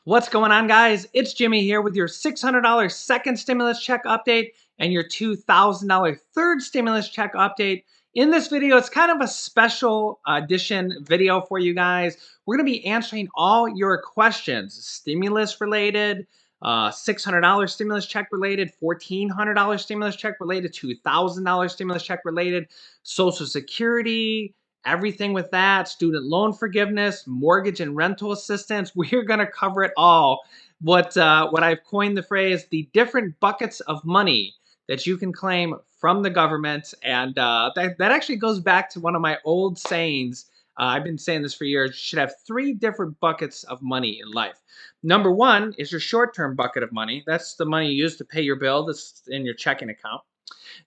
What's going on, guys? It's Jimmy here with your $600 second stimulus check update and your $2,000 third stimulus check update. In this video, it's kind of a special edition video for you guys. We're going to be answering all your questions, stimulus related, $600 stimulus check related, $1,400 stimulus check related, $2,000 stimulus check related, Social Security, everything with that, student loan forgiveness, mortgage and rental assistance. We're going to cover it all. What I've coined the phrase, the different buckets of money that you can claim from the government. And that actually goes back to one of my old sayings. I've been saying this for years. You should have 3 different buckets of money in life. Number 1 is your short-term bucket of money. That's the money you use to pay your bill. That's in your checking account.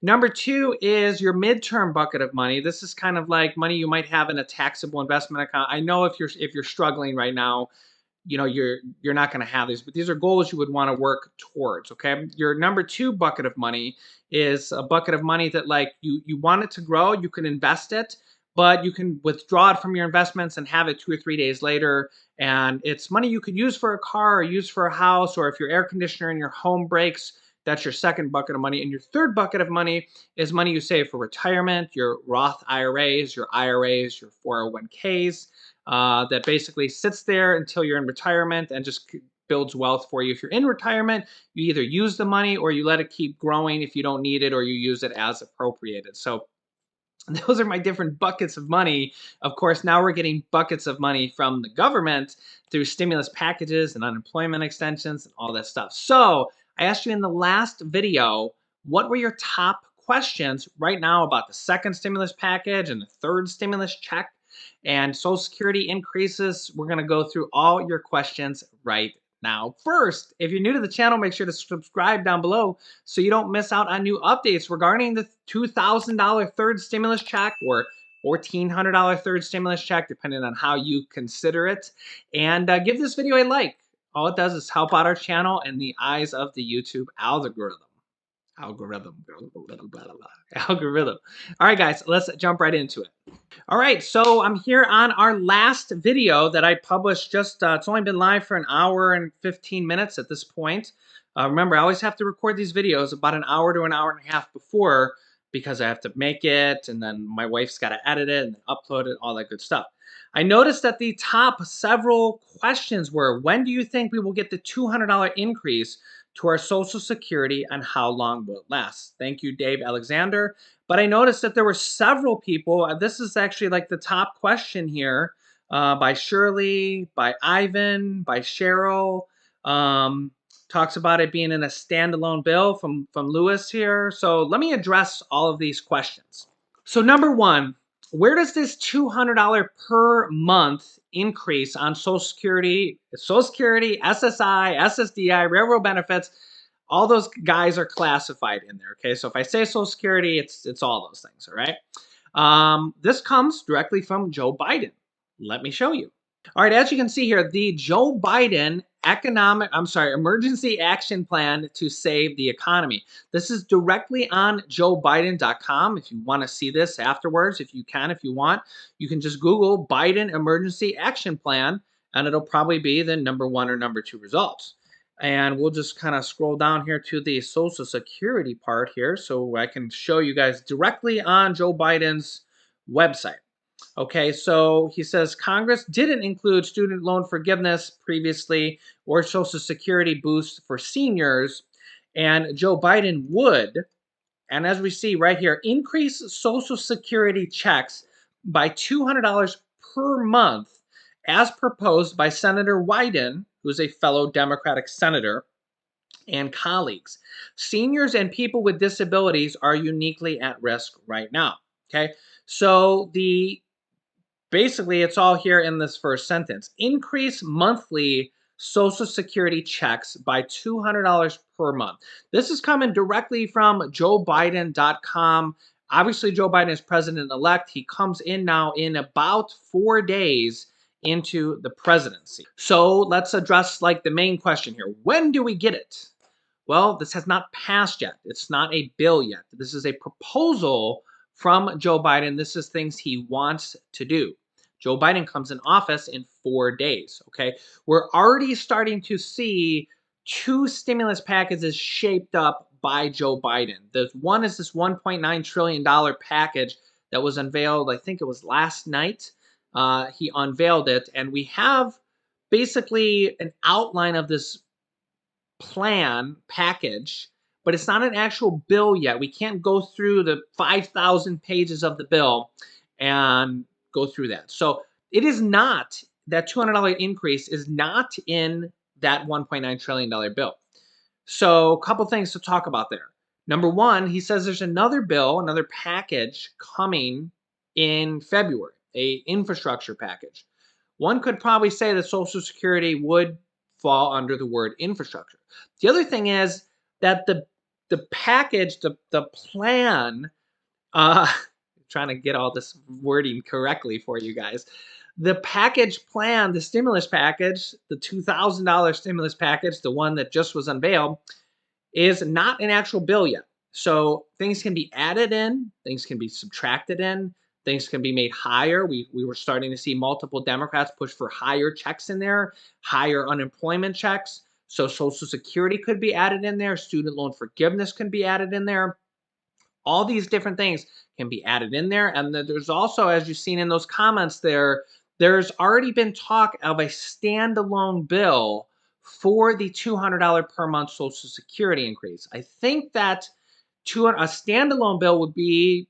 Number 2 is your midterm bucket of money. This is kind of like money you might have in a taxable investment account. I know if you're struggling right now, you know you're not going to have these, but these are goals you would want to work towards. Okay, your number 2 bucket of money is a bucket of money that, like, you want it to grow. You can invest it, but you can withdraw it from your investments and have it 2 or 3 days later. And it's money you could use for a car or use for a house, or if your air conditioner in your home breaks, that's your second bucket of money. And your third bucket of money is money you save for retirement, your Roth IRAs, your 401ks, that basically sits there until you're in retirement and just builds wealth for you. If you're in retirement, you either use the money or you let it keep growing if you don't need it, or you use it as appropriated. So those are my different buckets of money. Of course, now we're getting buckets of money from the government through stimulus packages and unemployment extensions and all that stuff. So I asked you in the last video, what were your top questions right now about the second stimulus package and the third stimulus check and Social Security increases? We're going to go through all your questions right now. First, if you're new to the channel, make sure to subscribe down below so you don't miss out on new updates regarding the $2,000 third stimulus check or $1,400 third stimulus check, depending on how you consider it. And give this video a like. All it does is help out our channel in the eyes of the YouTube algorithm. Algorithm. All right, guys, let's jump right into it. All right, so I'm here on our last video that I published just, it's only been live for an hour and 15 minutes at this point. Remember, I always have to record these videos about an hour to an hour and a half before, because I have to make it, and then my wife's got to edit it and upload it, all that good stuff. I noticed that the top several questions were, when do you think we will get the $200 increase to our Social Security, and how long will it last? Thank you, Dave Alexander. But I noticed that there were several people, this is actually like the top question here, by Shirley, by Ivan, by Cheryl, talks about it being in a standalone bill from Lewis here. So let me address all of these questions. So number 1, where does this $200 per month increase on Social Security, SSI, SSDI, railroad benefits, all those guys are classified in there, okay? So if I say Social Security, it's all those things, all right? This comes directly from Joe Biden. Let me show you. All right, as you can see here, the Joe Biden emergency action plan to save the economy. This is directly on joebiden.com. If you want to see this afterwards, if you want, you can just Google Biden emergency action plan, and it'll probably be the number 1 or number 2 results. And we'll just kind of scroll down here to the Social Security part here so I can show you guys directly on Joe Biden's website. Okay, so he says Congress didn't include student loan forgiveness previously or Social Security boost for seniors, and Joe Biden would, and as we see right here, increase Social Security checks by $200 per month as proposed by Senator Wyden, who's a fellow Democratic senator, and colleagues. Seniors and people with disabilities are uniquely at risk right now. Okay, so basically, it's all here in this first sentence. Increase monthly Social Security checks by $200 per month. This is coming directly from joebiden.com. Obviously, Joe Biden is president-elect. He comes in now in about 4 days into the presidency. So let's address like the main question here. When do we get it? Well, this has not passed yet. It's not a bill yet. This is a proposal from Joe Biden. This is things he wants to do. Joe Biden comes in office in 4 days, okay? We're already starting to see 2 stimulus packages shaped up by Joe Biden. The one is this $1.9 trillion package that was unveiled, I think it was last night. He unveiled it, and we have basically an outline of this plan package, but it's not an actual bill yet. We can't go through the 5,000 pages of the bill and go through that. So it is not, that $200 increase is not in that $1.9 trillion bill. So a couple things to talk about there. Number one, he says there's another bill, another package coming in February, a infrastructure package. One could probably say that Social Security would fall under the word infrastructure. The other thing is that the package, the plan, uh, trying to get all this wording correctly for you guys. The package plan, the stimulus package, the $2,000 stimulus package, the one that just was unveiled, is not an actual bill yet. So things can be added in, things can be subtracted in, things can be made higher. We were starting to see multiple Democrats push for higher checks in there, higher unemployment checks. So Social Security could be added in there, student loan forgiveness can be added in there. All these different things can be added in there. And then there's also, as you've seen in those comments there, there's already been talk of a standalone bill for the $200 per month Social Security increase. I think that a standalone bill would be,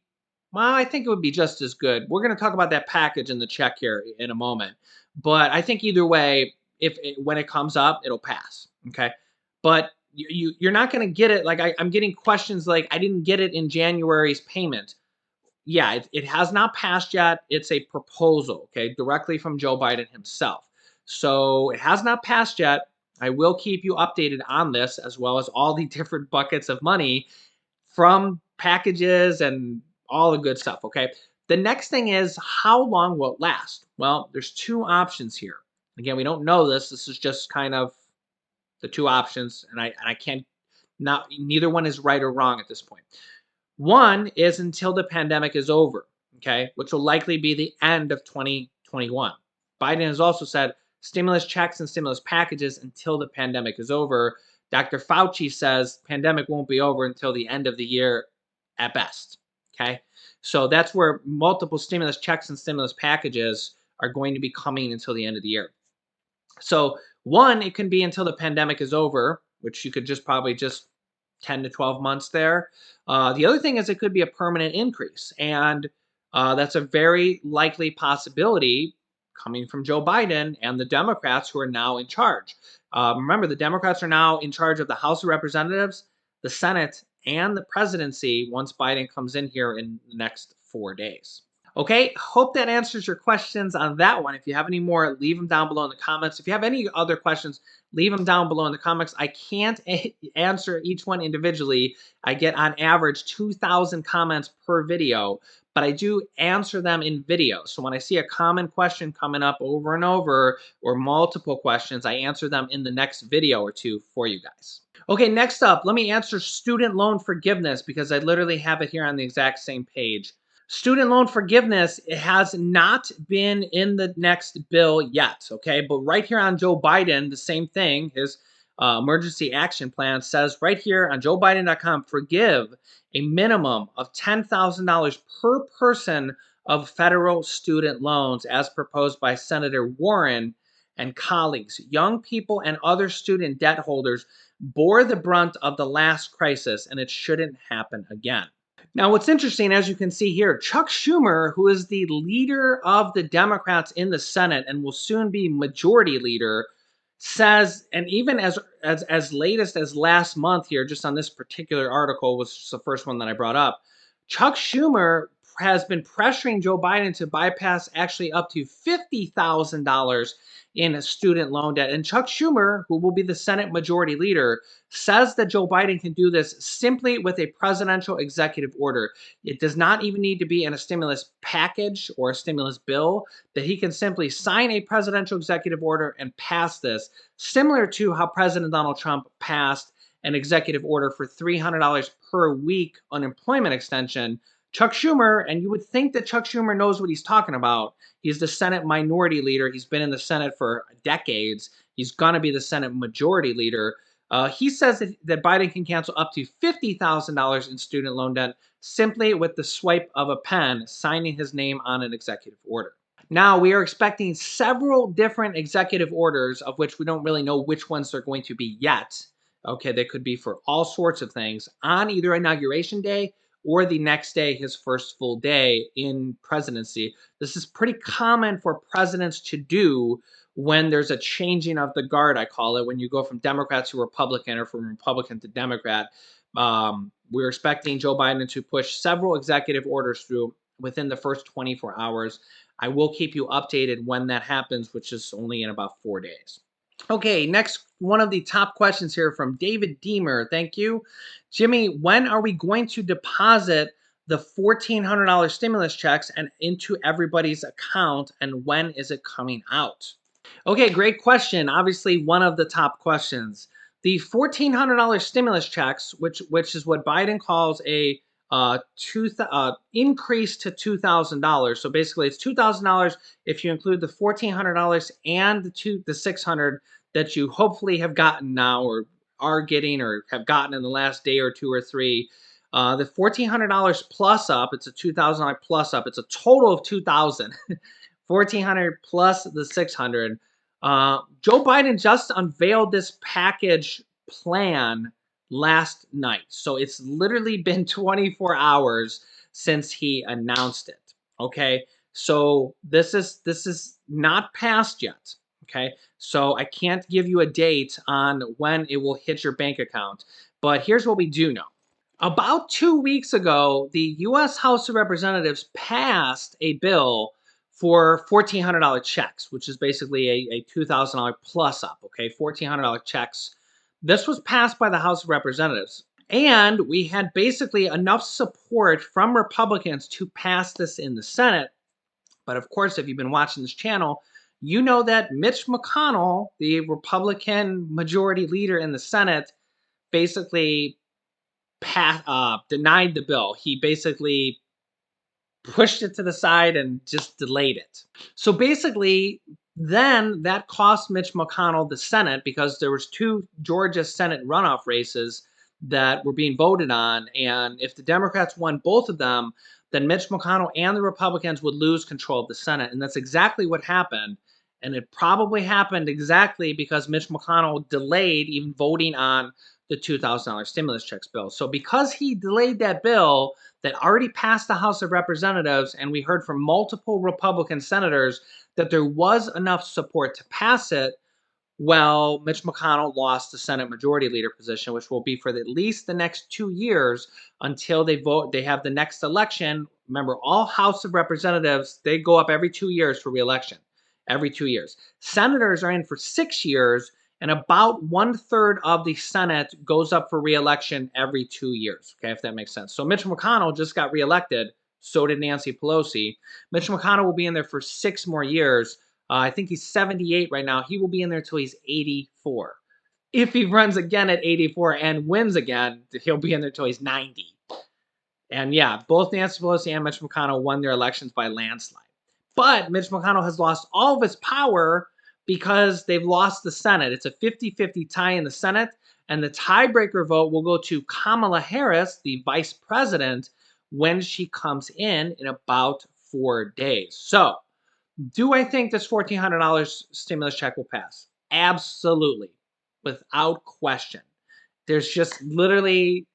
well, I think it would be just as good. We're going to talk about that package in the check here in a moment. But I think either way, when it comes up, it'll pass. Okay. But you're not going to get it. Like I'm getting questions like, I didn't get it in January's payment. Yeah, it has not passed yet. It's a proposal, okay, directly from Joe Biden himself. So it has not passed yet. I will keep you updated on this, as well as all the different buckets of money from packages and all the good stuff, okay? The next thing is, how long will it last? Well, there's two options here. Again, we don't know this. This is just kind of the two options, and I can't, not, neither one is right or wrong at this point. One is until the pandemic is over, okay, which will likely be the end of 2021. Biden has also said stimulus checks and stimulus packages until the pandemic is over. Dr. Fauci says pandemic won't be over until the end of the year at best, okay? So that's where multiple stimulus checks and stimulus packages are going to be coming until the end of the year. So one, it can be until the pandemic is over, which you could just probably just 10 to 12 months there. The other thing is it could be a permanent increase. And that's a very likely possibility coming from Joe Biden and the Democrats who are now in charge. Remember, the Democrats are now in charge of the House of Representatives, the Senate, and the presidency once Biden comes in here in the next 4 days. Okay, hope that answers your questions on that one. If you have any more, leave them down below in the comments. If you have any other questions, leave them down below in the comments. I can't answer each one individually. I get on average 2,000 comments per video, but I do answer them in video. So when I see a common question coming up over and over, or multiple questions, I answer them in the next video or two for you guys. Okay, next up, let me answer student loan forgiveness, because I literally have it here on the exact same page. Student loan forgiveness, it has not been in the next bill yet, okay? But right here on Joe Biden, the same thing, his emergency action plan says right here on joebiden.com, forgive a minimum of $10,000 per person of federal student loans as proposed by Senator Warren and colleagues. Young people and other student debt holders bore the brunt of the last crisis, and it shouldn't happen again. Now, what's interesting, as you can see here, Chuck Schumer, who is the leader of the Democrats in the Senate and will soon be majority leader, says, and even as latest as last month here, just on this particular article, was just the first one that I brought up, Chuck Schumer has been pressuring Joe Biden to bypass actually up to $50,000 in a student loan debt. And Chuck Schumer, who will be the Senate majority leader, says that Joe Biden can do this simply with a presidential executive order. It does not even need to be in a stimulus package or a stimulus bill, that he can simply sign a presidential executive order and pass this, similar to how President Donald Trump passed an executive order for $300 per week unemployment extension Chuck Schumer, and you would think that Chuck Schumer knows what he's talking about. He's the Senate minority leader. He's been in the Senate for decades. He's going to be the Senate majority leader. He says that Biden can cancel up to $50,000 in student loan debt simply with the swipe of a pen, signing his name on an executive order. Now, we are expecting several different executive orders, of which we don't really know which ones they're going to be yet. Okay, they could be for all sorts of things on either Inauguration Day or the next day, his first full day in presidency. This is pretty common for presidents to do when there's a changing of the guard, I call it, when you go from Democrat to Republican or from Republican to Democrat. We're expecting Joe Biden to push several executive orders through within the first 24 hours. I will keep you updated when that happens, which is only in about 4 days. Okay, next one of the top questions here from David Deemer. Thank you. Jimmy, when are we going to deposit the $1,400 stimulus checks and into everybody's account, and when is it coming out? Okay, great question. Obviously, one of the top questions. The $1,400 stimulus checks, which is what Biden calls a increase to $2,000. So basically, it's $2,000 if you include the $1,400 and the $600 that you hopefully have gotten now, or are getting, or have gotten in the last day or two or three. The $1,400 plus up, it's a $2,000 plus up. It's a total of $2,000. 1,400 plus the 600. Joe Biden just unveiled this package plan last night. So it's literally been 24 hours since he announced it. Okay. So this is not passed yet. Okay. So I can't give you a date on when it will hit your bank account. But here's what we do know. About 2 weeks ago, the U.S. House of Representatives passed a bill for $1,400 checks, which is basically a $2,000 plus up, okay? $1,400 checks. This was passed by the House of Representatives. And we had basically enough support from Republicans to pass this in the Senate. But of course, if you've been watching this channel, you know that Mitch McConnell, the Republican majority leader in the Senate, basically denied the bill. He basically pushed it to the side and just delayed it. So basically, then that cost Mitch McConnell the Senate, because there was 2 Georgia Senate runoff races that were being voted on, and if the Democrats won both of them, then Mitch McConnell and the Republicans would lose control of the Senate, and that's exactly what happened. And it probably happened exactly because Mitch McConnell delayed even voting on the $2,000 stimulus checks bill. So because he delayed that bill that already passed the House of Representatives, and we heard from multiple Republican senators that there was enough support to pass it, well, Mitch McConnell lost the Senate Majority Leader position, which will be for at least the next 2 years until they vote. They have the next election. Remember, all House of Representatives, they go up every 2 years for re-election. Every 2 years. Senators are in for 6 years, and about 1/3 of the Senate goes up for re-election every 2 years. Okay, if that makes sense. So Mitch McConnell just got re-elected. So did Nancy Pelosi. Mitch McConnell will be in there for 6 more years. I think he's 78 right now. He will be in there till he's 84. If he runs again at 84 and wins again, he'll be in there till he's 90. And yeah, both Nancy Pelosi and Mitch McConnell won their elections by landslide. But Mitch McConnell has lost all of his power because they've lost the Senate. It's a 50-50 tie in the Senate, and the tiebreaker vote will go to Kamala Harris, the vice president, when she comes in about 4 days. So, do I think this $1,400 stimulus check will pass? Absolutely, without question. There's just literally,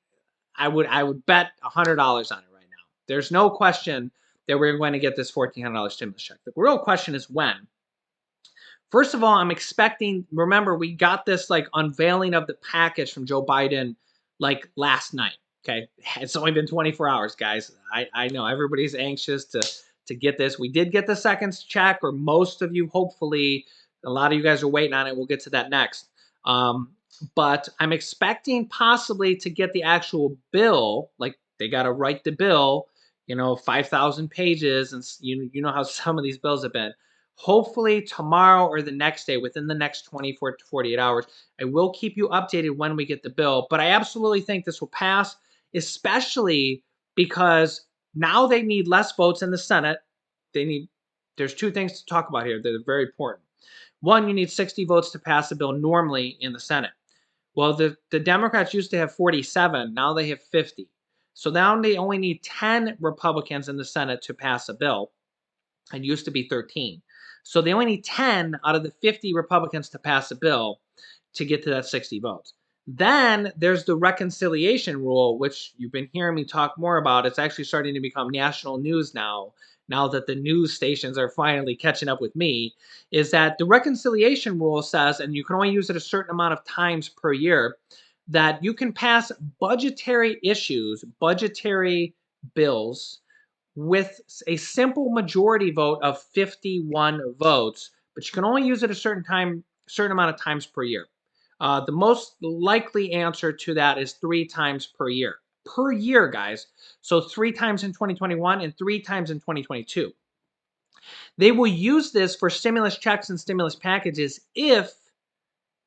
I would bet $100 on it right now. There's no question that we're going to get this $1,400 stimulus check. The real question is when. First of all, I'm expecting, remember, we got this like unveiling of the package from Joe Biden like last night. Okay. It's only been 24 hours, guys. I know everybody's anxious to get this. We did get the second check, or most of you, hopefully. A lot of you guys are waiting on it. We'll get to that next. But I'm expecting possibly to get the actual bill. Like, they got to write the bill, 5,000 pages. And you know how some of these bills have been. Hopefully tomorrow or the next day, within the next 24 to 48 hours. I will keep you updated when we get the bill. But I absolutely think this will pass, especially because Now they need less votes in the Senate. There's two things to talk about here that are very important. One, you need 60 votes to pass a bill normally in the Senate. Well, the Democrats used to have 47. Now they have 50. So now they only need 10 Republicans in the Senate to pass a bill. It used to be 13. So they only need 10 out of the 50 Republicans to pass a bill to get to that 60 votes. Then there's the reconciliation rule, which you've been hearing me talk more about. It's actually starting to become national news now that the news stations are finally catching up with me, is that the reconciliation rule says, and you can only use it a certain amount of times per year, that you can pass budgetary issues, budgetary bills with a simple majority vote of 51 votes, but you can only use it a certain amount of times per year. The most likely answer to that is 3 times per year. Per year, guys. So 3 times in 2021 and 3 times in 2022. They will use this for stimulus checks and stimulus packages if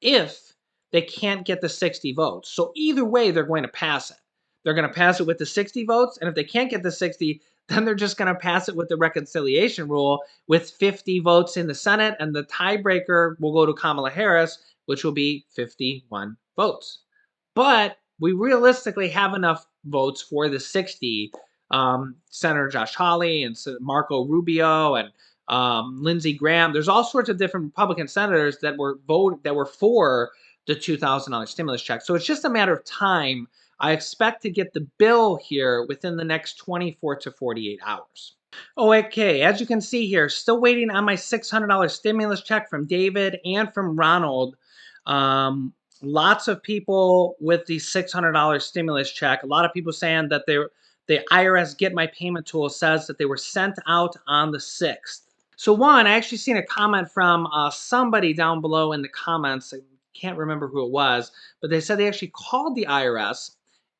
they can't get the 60 votes. So either way, they're going to pass it. They're going to pass it with the 60 votes, and if they can't get the 60, then they're just going to pass it with the reconciliation rule with 50 votes in the Senate, and the tiebreaker will go to Kamala Harris, which will be 51 votes. But we realistically have enough votes for the 60. Senator Josh Hawley and Marco Rubio and Lindsey Graham. There's all sorts of different Republican senators that were for the $2,000 stimulus check. So it's just a matter of time. I expect to get the bill here within the next 24 to 48 hours. Okay, as you can see here, still waiting on my $600 stimulus check from David and from Ronald. Lots of people with the $600 stimulus check. A lot of people saying that the IRS Get My Payment tool says that they were sent out on the 6th. So one, I actually seen a comment from somebody down below in the comments. I can't remember who it was, but they said they actually called the IRS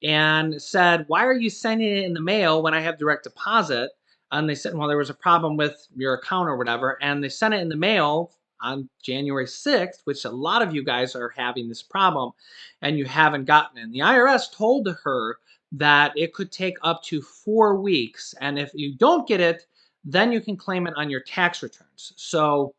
and said, why are you sending it in the mail when I have direct deposit? And they said, well, there was a problem with your account or whatever. And they sent it in the mail on January 6th, which a lot of you guys are having this problem and you haven't gotten it. And the IRS told her that it could take up to 4 weeks. And if you don't get it, then you can claim it on your tax returns. So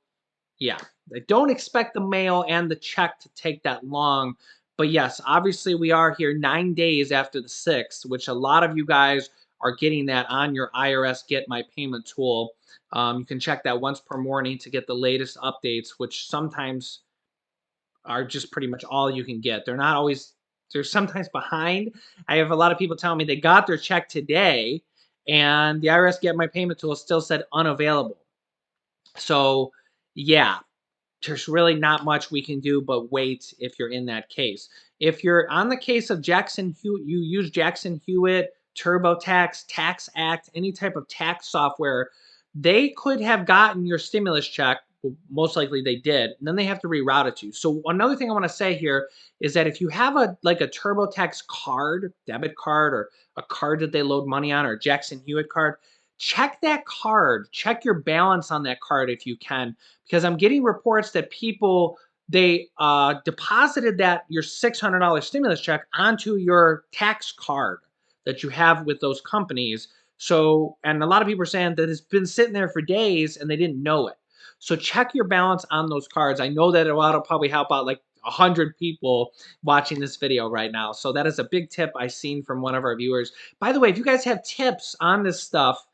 yeah, I don't expect the mail and the check to take that long. But yes, obviously we are here 9 days after the 6th, which a lot of you guys are getting that on your IRS Get My Payment tool. You can check that once per morning to get the latest updates, which sometimes are just pretty much all you can get. They're sometimes behind. I have a lot of people telling me they got their check today and the IRS Get My Payment tool still said unavailable. So yeah, there's really not much we can do but wait if you're in that case. If you're on the case of Jackson Hewitt, you use Jackson Hewitt, TurboTax, Tax Act, any type of tax software, they could have gotten your stimulus check. Well, most likely they did, and then they have to reroute it to you. So another thing I want to say here is that if you have a TurboTax card, debit card, or a card that they load money on, or a Jackson Hewitt card, check that card. Check your balance on that card if you can, because I'm getting reports that people they deposited that your $600 stimulus check onto your tax card that you have with those companies. So, and a lot of people are saying that it's been sitting there for days and they didn't know it. So check your balance on those cards. I know that it'll probably help out like 100 people watching this video right now. So that is a big tip I seen from one of our viewers. By the way, if you guys have tips on this stuff,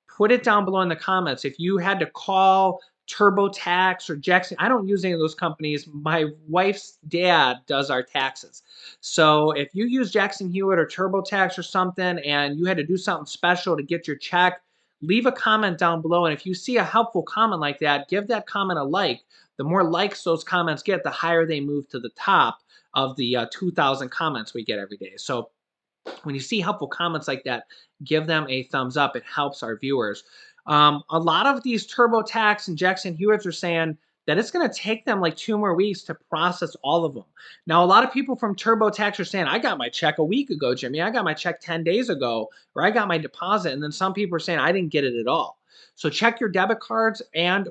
put it down below in the comments. If you had to call TurboTax or Jackson, I don't use any of those companies. My wife's dad does our taxes. So if you use Jackson Hewitt or TurboTax or something and you had to do something special to get your check, leave a comment down below. And if you see a helpful comment like that, give that comment a like. The more likes those comments get, the higher they move to the top of the 2,000 comments we get every day. So when you see helpful comments like that, give them a thumbs up. It helps our viewers. A lot of these TurboTax and Jackson Hewitts are saying that it's going to take them like 2 more weeks to process all of them. Now, a lot of people from TurboTax are saying, I got my check a week ago, Jimmy. I got my check 10 days ago, or I got my deposit. And then some people are saying, I didn't get it at all. So check your debit cards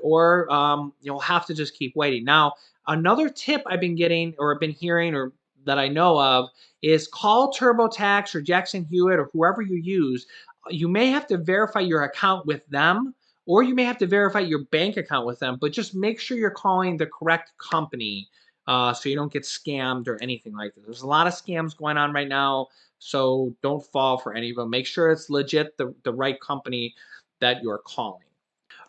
or you'll have to just keep waiting. Now, another tip I've been getting or I've been hearing or that I know of is call TurboTax or Jackson Hewitt or whoever you use. you may have to verify your account with them, or you may have to verify your bank account with them, but just make sure you're calling the correct company so you don't get scammed or anything like that. There's a lot of scams going on right now, so don't fall for any of them. Make sure it's legit, the right company that you're calling.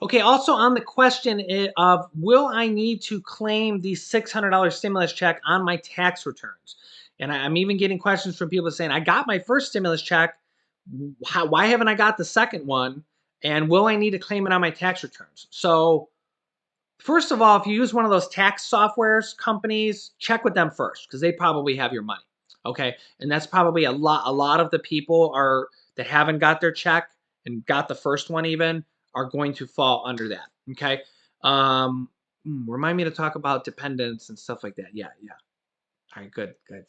Okay, also on the question of will I need to claim the $600 stimulus check on my tax returns? And I'm even getting questions from people saying, I got my first stimulus check. Why haven't I got the second one? And will I need to claim it on my tax returns? So first of all, if you use one of those tax softwares companies, check with them first because they probably have your money. Okay, and that's probably a lot. A lot of the people are that haven't got their check and got the first one even are going to fall under that. Okay, remind me to talk about dependents and stuff like that. Yeah, yeah. All right, good, good.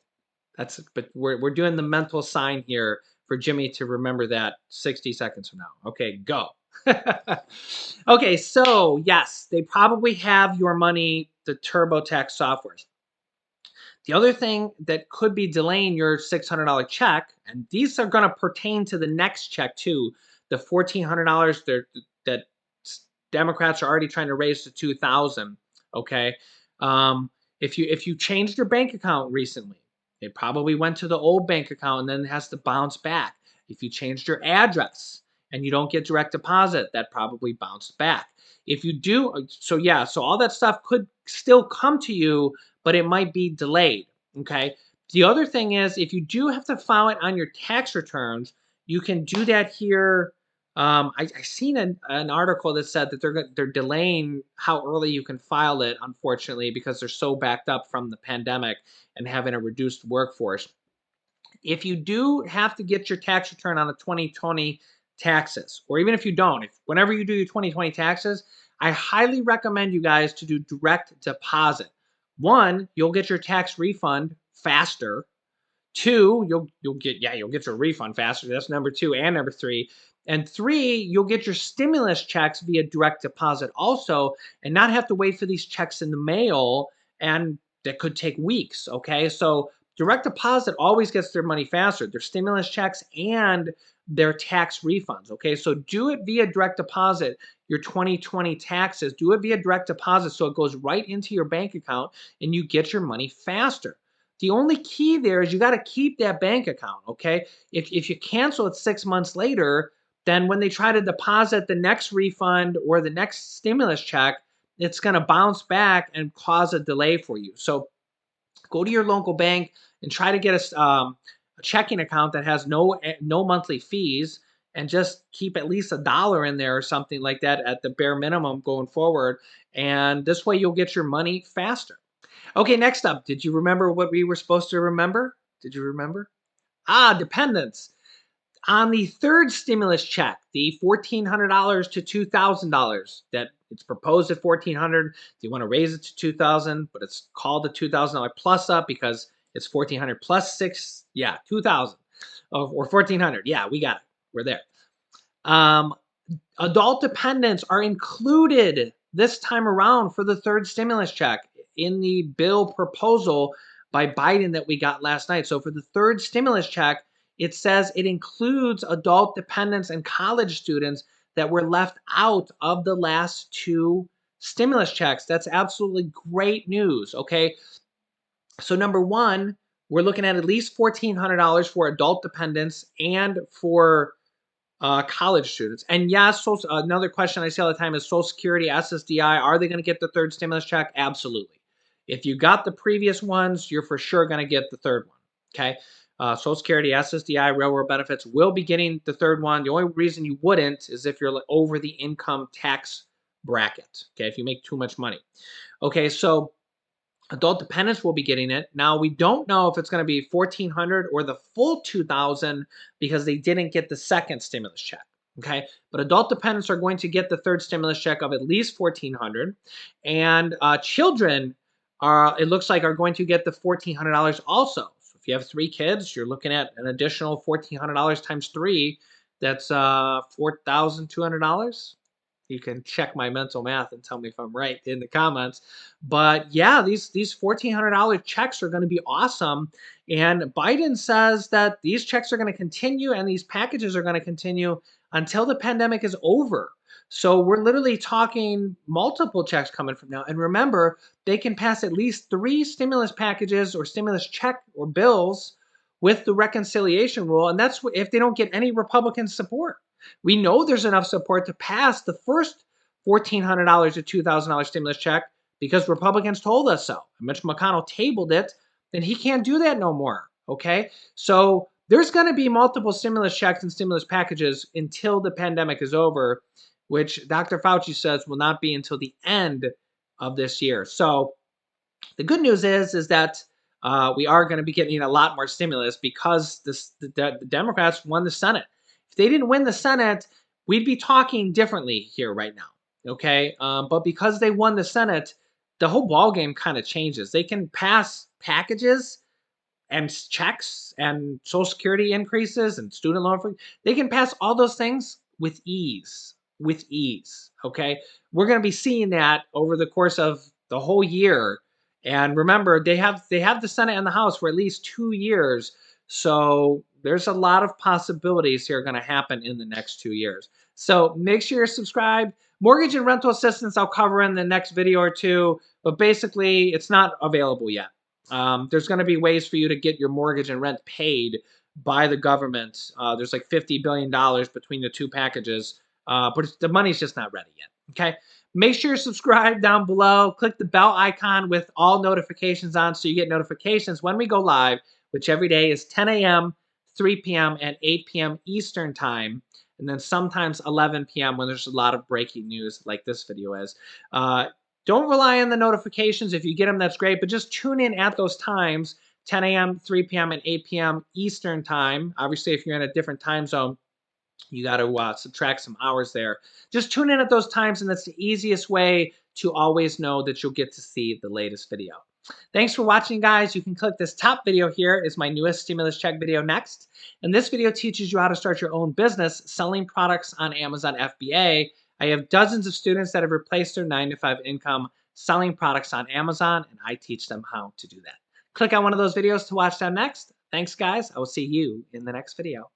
But we're doing the mental sign here for Jimmy to remember that 60 seconds from now. Okay, go. Okay, so yes, they probably have your money, the TurboTax softwares. The other thing that could be delaying your $600 check, and these are going to pertain to the next check too, the $1,400 that Democrats are already trying to raise to 2,000. Okay, if you changed your bank account recently, it probably went to the old bank account and then it has to bounce back. If you changed your address and you don't get direct deposit, that probably bounced back. If you do, so yeah, so all that stuff could still come to you, but it might be delayed. Okay. The other thing is, if you do have to file it on your tax returns, you can do that here. I seen an article that said that they're delaying how early you can file it, unfortunately, because they're so backed up from the pandemic and having a reduced workforce. If you do have to get your tax return on the 2020 taxes, or even if you don't, if whenever you do your 2020 taxes, I highly recommend you guys to do direct deposit. One, you'll get your tax refund faster. Two, you'll get your refund faster. That's number two and number three. And three, you'll get your stimulus checks via direct deposit also, and not have to wait for these checks in the mail, and that could take weeks. Okay, so direct deposit always gets their money faster, their stimulus checks and their tax refunds. Okay, so do it via direct deposit. Your 2020 taxes, do it via direct deposit so it goes right into your bank account and you get your money faster. The only key there is you got to keep that bank account, okay? If you cancel it 6 months later, then when they try to deposit the next refund or the next stimulus check, it's going to bounce back and cause a delay for you. So go to your local bank and try to get a checking account that has no monthly fees, and just keep at least $1 in there or something like that at the bare minimum going forward. And this way you'll get your money faster. Okay, next up, did you remember what we were supposed to remember? Did you remember? Dependents. On the third stimulus check, the $1,400 to $2,000 that it's proposed at $1,400. Do you want to raise it to $2,000? But it's called the $2,000 plus up because it's $1,400 plus six. Yeah, 2,000 or 1,400. Yeah, we got it. We're there. Um, Adult dependents are included this time around for the third stimulus check in the bill proposal by Biden that we got last night. So for the third stimulus check, it says it includes adult dependents and college students that were left out of the last two stimulus checks. That's absolutely great news. Okay. So, number one, we're looking at least $1,400 for adult dependents and for college students. And yes, so another question I see all the time is Social Security, SSDI, are they going to get the third stimulus check? Absolutely. If you got the previous ones, you're for sure going to get the third one. Okay. Social Security, SSDI, railroad benefits will be getting the third one. The only reason you wouldn't is if you're over the income tax bracket. Okay. If you make too much money. Okay. So adult dependents will be getting it. Now we don't know if it's going to be 1,400 or the full 2,000 because they didn't get the second stimulus check. Okay, but adult dependents are going to get the third stimulus check of at least 1,400, and children are, it looks like, are going to get the $1,400 also. So if you have 3 kids, you're looking at an additional $1,400 times 3. That's $4,200. You can check my mental math and tell me if I'm right in the comments. But yeah, these $1,400 checks are going to be awesome. And Biden says that these checks are going to continue and these packages are going to continue until the pandemic is over. So we're literally talking multiple checks coming from now. And remember, they can pass at least 3 stimulus packages or stimulus check or bills with the reconciliation rule. And that's if they don't get any Republican support. We know there's enough support to pass the first $1,400 to $2,000 stimulus check because Republicans told us so. Mitch McConnell tabled it, and he can't do that no more. Okay, so there's going to be multiple stimulus checks and stimulus packages until the pandemic is over, which Dr. Fauci says will not be until the end of this year. So the good news is that we are going to be getting a lot more stimulus because the Democrats won the Senate. If they didn't win the Senate, we'd be talking differently here right now. Okay, but because they won the Senate, the whole ball game kind of changes. They can pass packages and checks and Social Security increases and student loan free. They can pass all those things with ease. With ease. Okay. We're going to be seeing that over the course of the whole year. And remember, they have the Senate and the House for at least 2 years. So there's a lot of possibilities here going to happen in the next 2 years. So make sure you're subscribed. Mortgage and rental assistance I'll cover in the next video or two, but basically it's not available yet. There's going to be ways for you to get your mortgage and rent paid by the government. There's like $50 billion between the two packages, but the money's just not ready yet. Okay. Make sure you subscribe down below. Click the bell icon with all notifications on so you get notifications when we go live, which every day is 10 a.m., 3 p.m., and 8 p.m. Eastern Time. And then sometimes 11 p.m. when there's a lot of breaking news like this video is. Don't rely on the notifications. If you get them, that's great. But just tune in at those times, 10 a.m., 3 p.m., and 8 p.m. Eastern Time. Obviously, if you're in a different time zone, you got to subtract some hours there. Just tune in at those times, and that's the easiest way to always know that you'll get to see the latest video. Thanks for watching, guys. You can click this top video here is my newest stimulus check video next. And this video teaches you how to start your own business selling products on Amazon FBA. I have dozens of students that have replaced their 9-to-5 income selling products on Amazon, and I teach them how to do that. Click on one of those videos to watch them next. Thanks, guys. I will see you in the next video.